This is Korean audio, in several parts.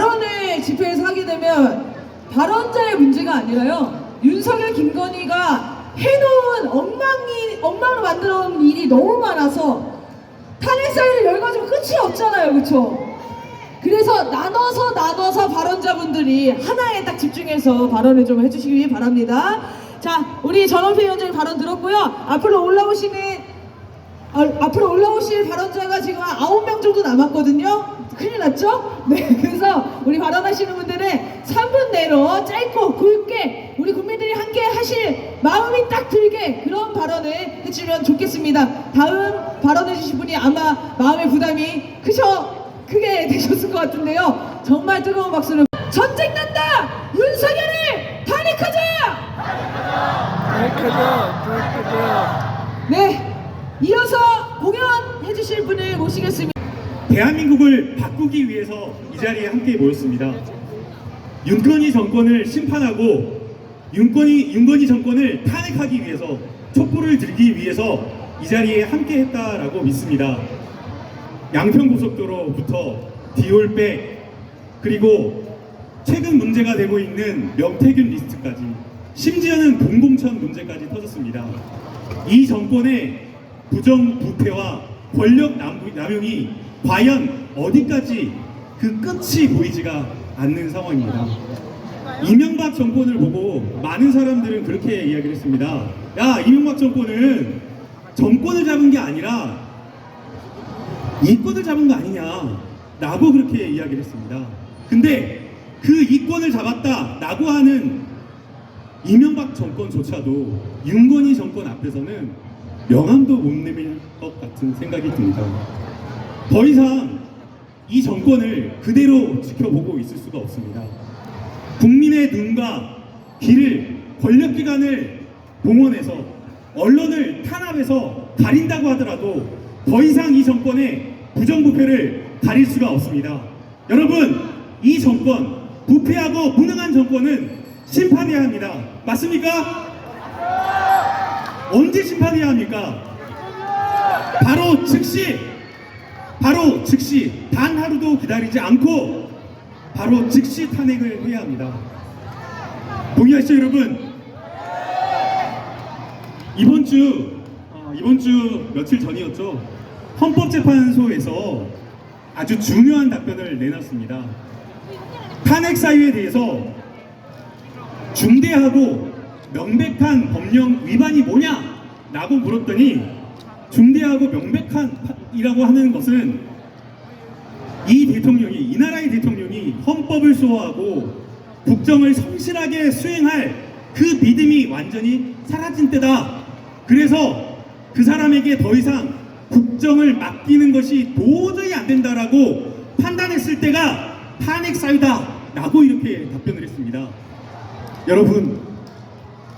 발언을 집회에서 하게 되면 발언자의 문제가 아니라요, 윤석열, 김건희가 해놓은 엉망으로 만들어놓은 일이 너무 많아서 탄핵 사유를 열가지고 끝이 없잖아요, 그쵸? 그래서 나눠서 발언자분들이 하나에 딱 집중해서 발언을 좀 해주시기 바랍니다. 자, 우리 전원필 위원장님 발언 들었고요. 앞으로 올라오실 발언자가 지금 한 9명 정도 남았거든요. 큰일 났죠? 네, 그래서 우리 발언하시는 분들은 3분 내로 짧고 굵게 우리 국민들이 함께 하실 마음이 딱 들게 그런 발언을 해주면 좋겠습니다. 다음 발언해 주실 분이 아마 마음의 부담이 크게 되셨을 것 같은데요. 정말 뜨거운 박수를. 전쟁 난다! 윤석열을 탄핵하자! 네, 이어서 공연해 주실 분을 모시겠습니다. 대한민국을 바꾸기 위해서 이 자리에 함께 모였습니다. 윤건희 정권을 심판하고 윤건희 정권을 탄핵하기 위해서, 촛불을 들기 위해서 이 자리에 함께 했다라고 믿습니다. 양평고속도로부터 디올백, 그리고 최근 문제가 되고 있는 명태균 리스트까지, 심지어는 동공천 문제까지 터졌습니다. 이 정권의 부정부패와 권력 남용이 과연 어디까지 그 끝이 보이지가 않는 상황입니다. 이명박 정권을 보고 많은 사람들은 그렇게 이야기를 했습니다. 야, 이명박 정권은 정권을 잡은 게 아니라 이권을 잡은 거 아니냐 라고 그렇게 이야기를 했습니다. 근데 그 이권을 잡았다 라고 하는 이명박 정권조차도 윤건희 정권 앞에서는 명함도 못 내밀 것 같은 생각이 듭니다. 더 이상 이 정권을 그대로 지켜보고 있을 수가 없습니다. 국민의 눈과 귀를 권력기관을 동원해서 언론을 탄압해서 가린다고 하더라도 더 이상 이 정권의 부정부패를 가릴 수가 없습니다. 여러분, 이 정권, 부패하고 무능한 정권은 심판해야 합니다. 맞습니까? 언제 심판해야 합니까? 바로 즉시 단 하루도 기다리지 않고 바로 즉시 탄핵을 해야 합니다. 동의하시죠, 여러분? 이번 주 며칠 전이었죠. 헌법재판소에서 아주 중요한 답변을 내놨습니다. 탄핵 사유에 대해서 중대하고 명백한 법령 위반이 뭐냐라고 물었더니, 중대하고 명백한이라고 하는 것은 이 나라의 대통령이 헌법을 수호하고 국정을 성실하게 수행할 그 믿음이 완전히 사라진 때다. 그래서 그 사람에게 더 이상 국정을 맡기는 것이 도저히 안 된다라고 판단했을 때가 탄핵 사유다 라고 이렇게 답변을 했습니다. 여러분,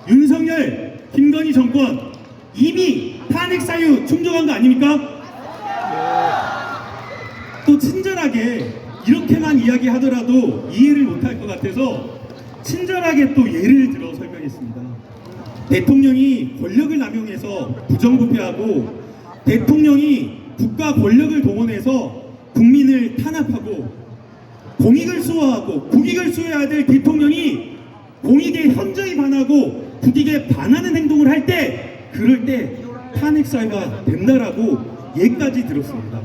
윤석열, 김건희 정권 이미 탄핵 사유 충족한 거 아닙니까? 또 친절하게 이렇게만 이야기하더라도 이해를 못할 것 같아서 친절하게 또 예를 들어 설명했습니다. 대통령이 권력을 남용해서 부정부패하고, 대통령이 국가 권력을 동원해서 국민을 탄압하고, 공익을 수호하고 국익을 수호해야 될 대통령이 공익에 현저히 반하고 국익에 반하는 행동을 할 때, 그럴 때 탄핵 사유가 된다라고 예까지 들었습니다.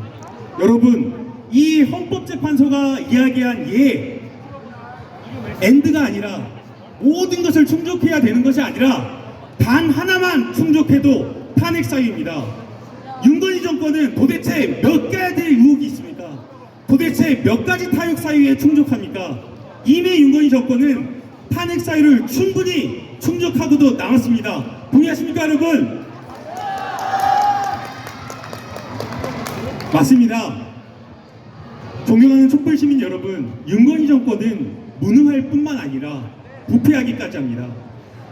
여러분, 이 헌법재판소가 이야기한 예, 엔드가 아니라, 모든 것을 충족해야 되는 것이 아니라 단 하나만 충족해도 탄핵 사유입니다. 윤건희 정권은 도대체 몇 가지 될 의혹이 있습니까? 도대체 몇 가지 타협 사유에 충족합니까? 이미 윤건희 정권은 탄핵 사유를 충분히 충족하고도 남았습니다. 동의하십니까, 여러분? 맞습니다. 존경하는 촛불시민 여러분, 윤건희 정권은 무능할 뿐만 아니라 부패하기까지 합니다.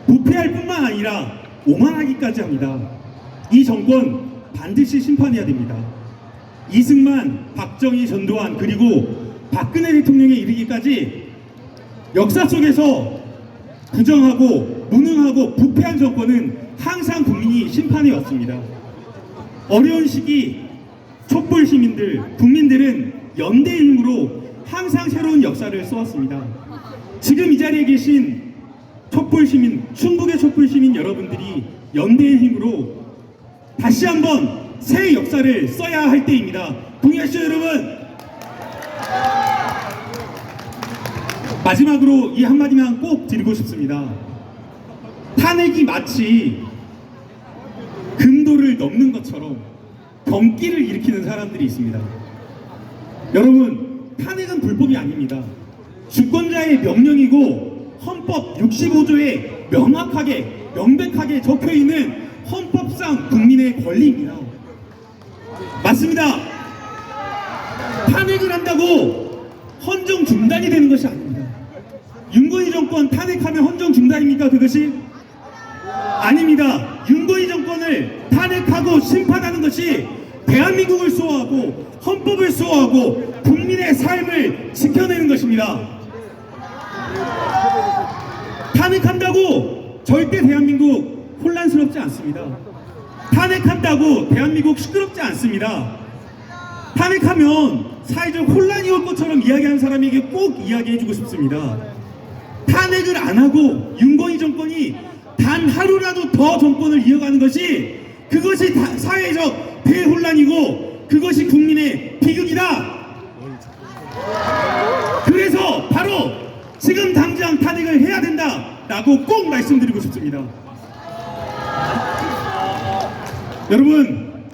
부패할 뿐만 아니라 오만하기까지 합니다. 이 정권 반드시 심판해야 됩니다. 이승만, 박정희, 전두환, 그리고 박근혜 대통령에 이르기까지 역사 속에서 부정하고 무능하고 부패한 정권은 항상 국민이 심판해 왔습니다. 어려운 시기 촛불 시민들, 국민들은 연대의 힘으로 항상 새로운 역사를 써왔습니다. 지금 이 자리에 계신 촛불시민, 충북의 촛불시민 여러분들이 연대의 힘으로 다시 한번 새 역사를 써야 할 때입니다. 동의하시죠, 여러분? 마지막으로 이 한마디만 꼭 드리고 싶습니다. 탄핵이 마치 금도를 넘는 것처럼 경기를 일으키는 사람들이 있습니다. 여러분, 탄핵은 불법이 아닙니다. 주권자의 명령이고 헌법 65조에 명확하게 명백하게 적혀있는 헌법상 국민의 권리입니다. 맞습니다. 탄핵을 한다고 헌정 중단이 되는 것이 아닙니다. 윤건희 정권 탄핵하면 헌정 중단입니까? 그것이? 아닙니다. 윤건희 정권을 탄핵하고 심판하는 것이 대한민국을 수호하고 헌법을 수호하고 국민의 삶을 지켜내는 것입니다. 탄핵한다고 절대 대한민국 혼란스럽지 않습니다. 탄핵한다고 대한민국 시끄럽지 않습니다. 탄핵하면 사회적 혼란이 올 것처럼 이야기하는 사람에게 꼭 이야기해주고 싶습니다. 탄핵을 안 하고 윤건희 정권이 단 하루라도 더 정권을 이어가는 것이 그것이 사회적 대혼란이고 그것이 국민의 비극이다. 그래서 바로 지금 당장 탄핵을 해야 된다라고 꼭 말씀드리고 싶습니다. 여러분,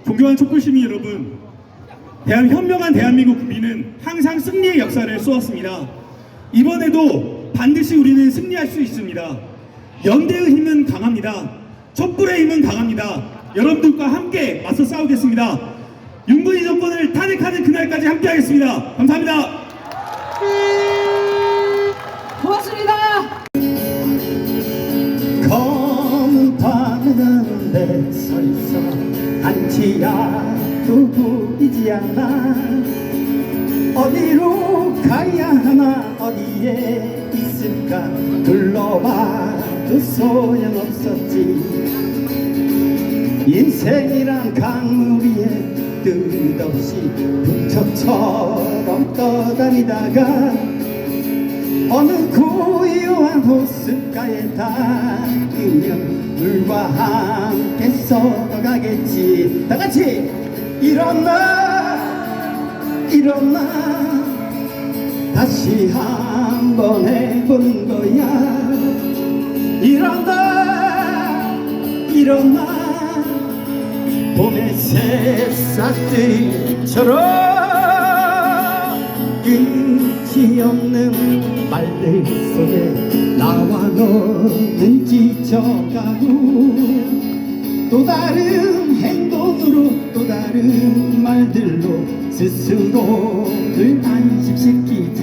존경하는 촛불시민 여러분, 현명한 대한민국 국민은 항상 승리의 역사를 쏘았습니다. 이번에도 반드시 우리는 승리할 수 있습니다. 연대의 힘은 강합니다. 촛불의 힘은 강합니다. 여러분들과 함께 맞서 싸우겠습니다. 윤건희 정권을 탄핵하는 그날까지 함께 하겠습니다. 감사합니다. 고맙습니다. 검은 밤에는 내 서있어 한치야도 보이지 않아. 어디로 가야 하나 어디에 있을까 둘러봐도 소용없었지. 인생이란 강물 위에 끝없이 풍처처럼 떠다니다가 어느 고요한 호숫가에 닿으면 물과 함께 썩어가겠지. 다같이 일어나 일어나 다시 한번 해보는 거야. 일어나 일어나 봄의 새싹들처럼 끝이 없는 말들 속에 나와 너는 지쳐가고 또 다른 행동으로 또 다른 말들로 스스로를 안심시키지.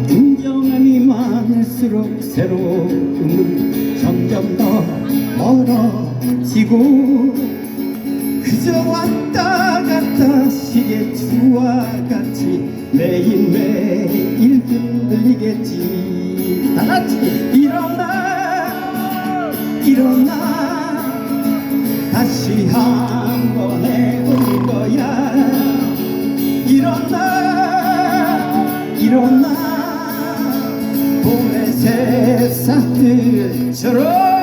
인정함이 많을수록 새로움은 점점 더 멀어지고 그저 왔다 갔다 시계추와 같이 매일매일 흔들리겠지. 다같이 일어나 일어나 다시 한번 해볼 거야. 일어나 일어나 봄의 새싹들처럼